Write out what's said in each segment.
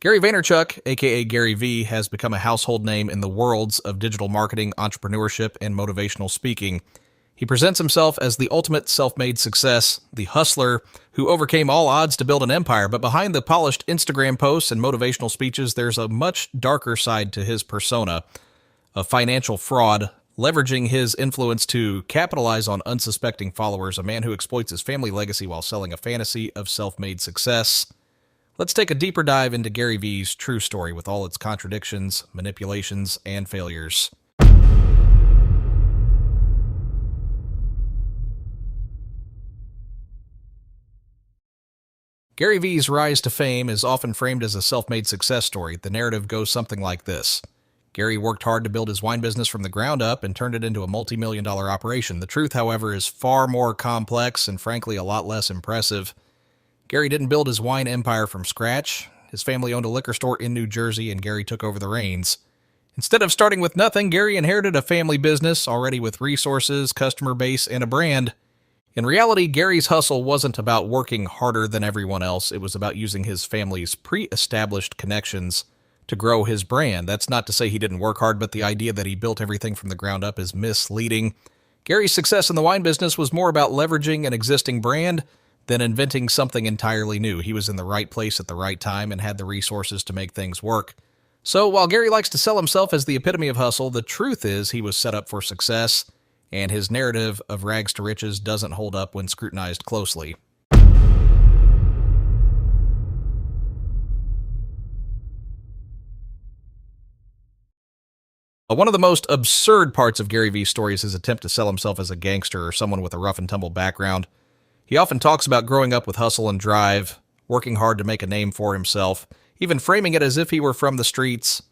Gary Vaynerchuk, aka Gary V, has become a household name in the worlds of digital marketing, entrepreneurship, and motivational speaking. He presents himself as the ultimate self-made success, the hustler who overcame all odds to build an empire, but behind the polished Instagram posts and motivational speeches, there's a much darker side to his persona, a financial fraud, leveraging his influence to capitalize on unsuspecting followers, a man who exploits his family legacy while selling a fantasy of self-made success. Let's take a deeper dive into Gary V's true story with all its contradictions, manipulations, and failures. Gary V's rise to fame is often framed as a self-made success story. The narrative goes something like this. Gary worked hard to build his wine business from the ground up and turned it into a multi-million-dollar operation. The truth, however, is far more complex and frankly a lot less impressive. Gary didn't build his wine empire from scratch. His family owned a liquor store in New Jersey, and Gary took over the reins. Instead of starting with nothing, Gary inherited a family business already with resources, customer base, and a brand. In reality, Gary's hustle wasn't about working harder than everyone else. It was about using his family's pre-established connections to grow his brand. That's not to say he didn't work hard, but the idea that he built everything from the ground up is misleading. Gary's success in the wine business was more about leveraging an existing brand than inventing something entirely new. He was in the right place at the right time and had the resources to make things work. So while Gary likes to sell himself as the epitome of hustle, the truth is he was set up for success, and his narrative of rags to riches doesn't hold up when scrutinized closely. One of the most absurd parts of Gary V's story is his attempt to sell himself as a gangster or someone with a rough and tumble background. He often talks about growing up with hustle and drive, working hard to make a name for himself, even framing it as if he were from the streets.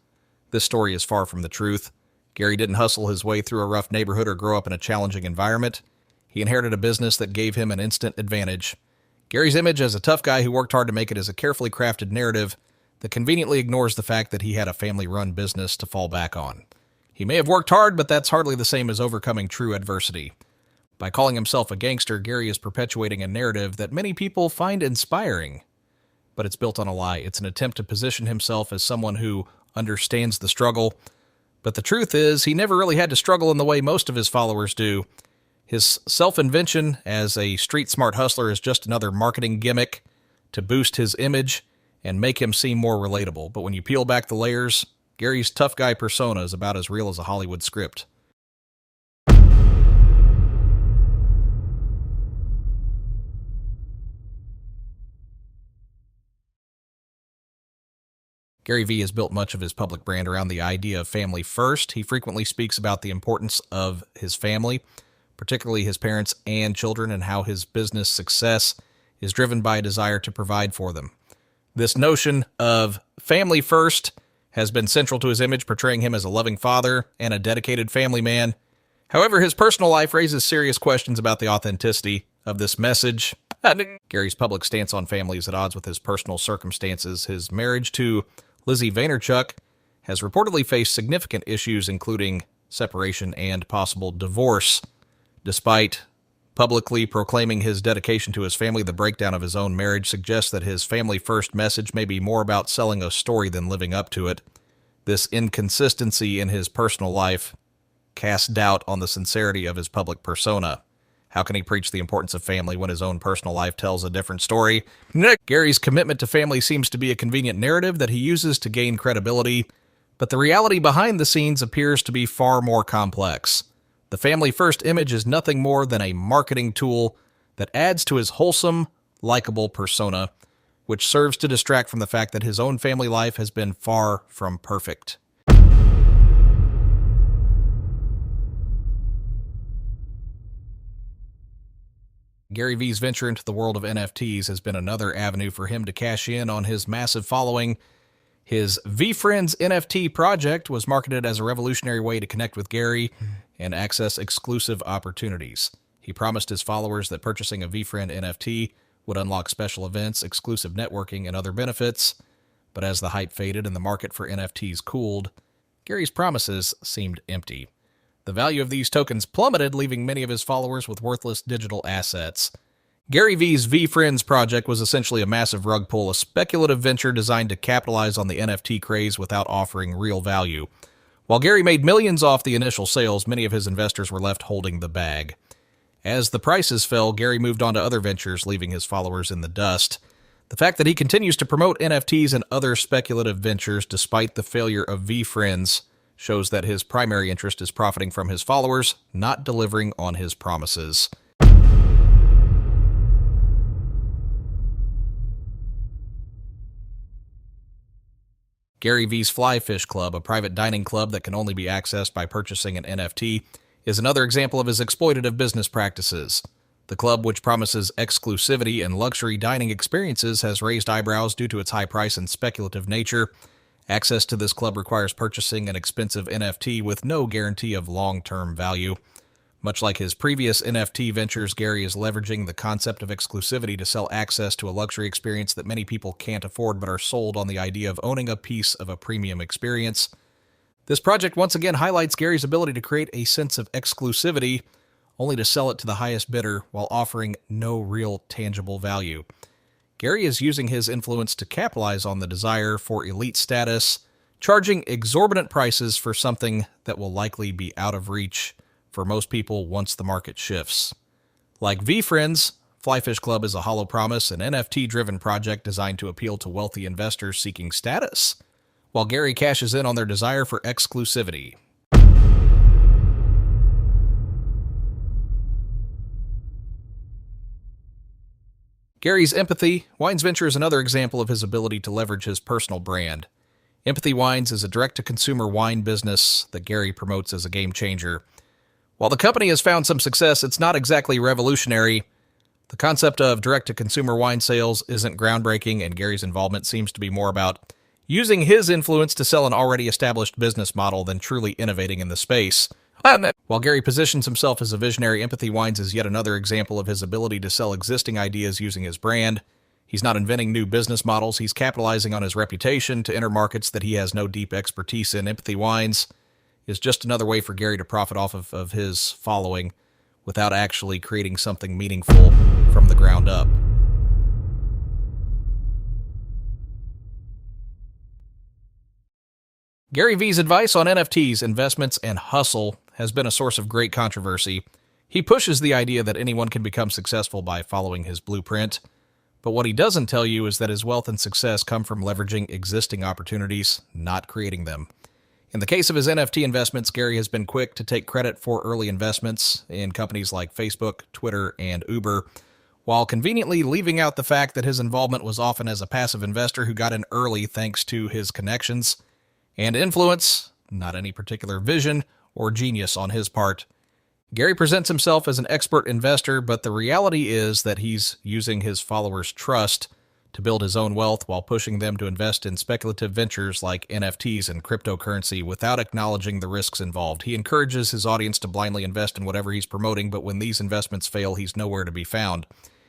This story is far from the truth. Gary didn't hustle his way through a rough neighborhood or grow up in a challenging environment. He inherited a business that gave him an instant advantage. Gary's image as a tough guy who worked hard to make it is a carefully crafted narrative that conveniently ignores the fact that he had a family-run business to fall back on. He may have worked hard, but that's hardly the same as overcoming true adversity. By calling himself a gangster, Gary is perpetuating a narrative that many people find inspiring. But it's built on a lie. It's an attempt to position himself as someone who understands the struggle. But the truth is, he never really had to struggle in the way most of his followers do. His self-invention as a street-smart hustler is just another marketing gimmick to boost his image and make him seem more relatable. But when you peel back the layers, Gary's tough guy persona is about as real as a Hollywood script. Gary V has built much of his public brand around the idea of family first. He frequently speaks about the importance of his family, particularly his parents and children, and how his business success is driven by a desire to provide for them. This notion of family first has been central to his image, portraying him as a loving father and a dedicated family man. However, his personal life raises serious questions about the authenticity of this message. Gary's public stance on family is at odds with his personal circumstances. His marriage to Lizzie Vaynerchuk has reportedly faced significant issues, including separation and possible divorce. Despite publicly proclaiming his dedication to his family, the breakdown of his own marriage suggests that his family-first message may be more about selling a story than living up to it. This inconsistency in his personal life casts doubt on the sincerity of his public persona. How can he preach the importance of family when his own personal life tells a different story? Gary's commitment to family seems to be a convenient narrative that he uses to gain credibility, but the reality behind the scenes appears to be far more complex. The family-first image is nothing more than a marketing tool that adds to his wholesome, likable persona, which serves to distract from the fact that his own family life has been far from perfect. Gary V's venture into the world of NFTs has been another avenue for him to cash in on his massive following. His VeeFriends NFT project was marketed as a revolutionary way to connect with Gary and access exclusive opportunities. He promised his followers that purchasing a VeeFriend NFT would unlock special events, exclusive networking, and other benefits. But as the hype faded and the market for NFTs cooled, Gary's promises seemed empty. The value of these tokens plummeted, leaving many of his followers with worthless digital assets. Gary Vee's VeeFriends project was essentially a massive rug pull, a speculative venture designed to capitalize on the NFT craze without offering real value. While Gary made millions off the initial sales, many of his investors were left holding the bag. As the prices fell, Gary moved on to other ventures, leaving his followers in the dust. The fact that he continues to promote NFTs and other speculative ventures despite the failure of VeeFriends shows that his primary interest is profiting from his followers, not delivering on his promises. Gary Vee's Flyfish Club, a private dining club that can only be accessed by purchasing an NFT, is another example of his exploitative business practices. The club, which promises exclusivity and luxury dining experiences, has raised eyebrows due to its high price and speculative nature. Access to this club requires purchasing an expensive NFT with no guarantee of long-term value. Much like his previous NFT ventures, Gary is leveraging the concept of exclusivity to sell access to a luxury experience that many people can't afford but are sold on the idea of owning a piece of a premium experience. This project once again highlights Gary's ability to create a sense of exclusivity, only to sell it to the highest bidder while offering no real tangible value. Gary is using his influence to capitalize on the desire for elite status, charging exorbitant prices for something that will likely be out of reach for most people once the market shifts. Like VeeFriends, Flyfish Club is a hollow promise, an NFT-driven project designed to appeal to wealthy investors seeking status, while Gary cashes in on their desire for exclusivity. Gary's Empathy Wines venture is another example of his ability to leverage his personal brand. Empathy Wines is a direct-to-consumer wine business that Gary promotes as a game changer. While the company has found some success, it's not exactly revolutionary. The concept of direct-to-consumer wine sales isn't groundbreaking, and Gary's involvement seems to be more about using his influence to sell an already established business model than truly innovating in the space. While Gary positions himself as a visionary, Empathy Wines is yet another example of his ability to sell existing ideas using his brand. He's not inventing new business models, he's capitalizing on his reputation to enter markets that he has no deep expertise in. Empathy Wines is just another way for Gary to profit off of his following without actually creating something meaningful from the ground up. Gary Vee's advice on NFTs, investments, and hustle has been a source of great controversy. He pushes the idea that anyone can become successful by following his blueprint, but what he doesn't tell you is that his wealth and success come from leveraging existing opportunities, not creating them. In the case of his NFT investments, Gary has been quick to take credit for early investments in companies like Facebook, Twitter, and Uber, while conveniently leaving out the fact that his involvement was often as a passive investor who got in early thanks to his connections and influence, not any particular vision or genius on his part. Gary presents himself as an expert investor, but the reality is that he's using his followers' trust to build his own wealth while pushing them to invest in speculative ventures like NFTs and cryptocurrency without acknowledging the risks involved. He encourages his audience to blindly invest in whatever he's promoting, but when these investments fail, he's nowhere to be found.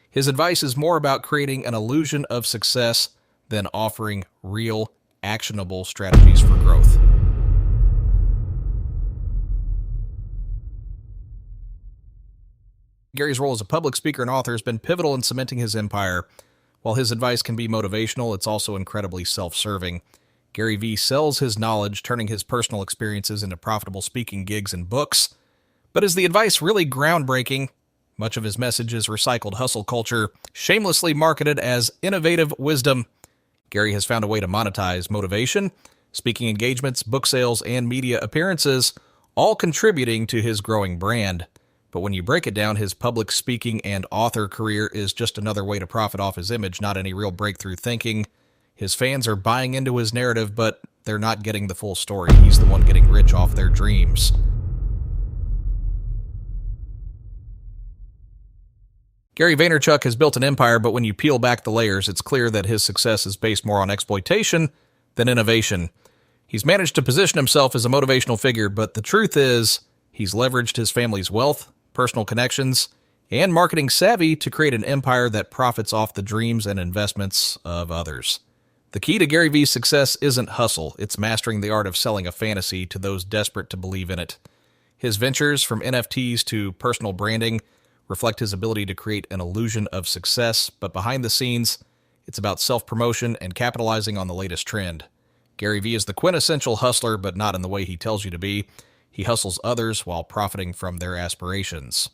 His advice is more about creating an illusion of success than offering real, actionable strategies for growth. Gary's role as a public speaker and author has been pivotal in cementing his empire. While his advice can be motivational, it's also incredibly self-serving. Gary Vee sells his knowledge, turning his personal experiences into profitable speaking gigs and books. But is the advice really groundbreaking? Much of his message is recycled hustle culture, shamelessly marketed as innovative wisdom. Gary has found a way to monetize motivation, speaking engagements, book sales, and media appearances, all contributing to his growing brand. But when you break it down, his public speaking and author career is just another way to profit off his image, not any real breakthrough thinking. His fans are buying into his narrative, but they're not getting the full story. He's the one getting rich off their dreams. Gary Vaynerchuk has built an empire, but when you peel back the layers, it's clear that his success is based more on exploitation than innovation. He's managed to position himself as a motivational figure, but the truth is, he's leveraged his family's wealth, personal connections, and marketing savvy to create an empire that profits off the dreams and investments of others. The key to Gary Vee's success isn't hustle, it's mastering the art of selling a fantasy to those desperate to believe in it. His ventures, from NFTs to personal branding, reflect his ability to create an illusion of success, but behind the scenes, it's about self-promotion and capitalizing on the latest trend. Gary Vee is the quintessential hustler, but not in the way he tells you to be. He hustles others while profiting from their aspirations.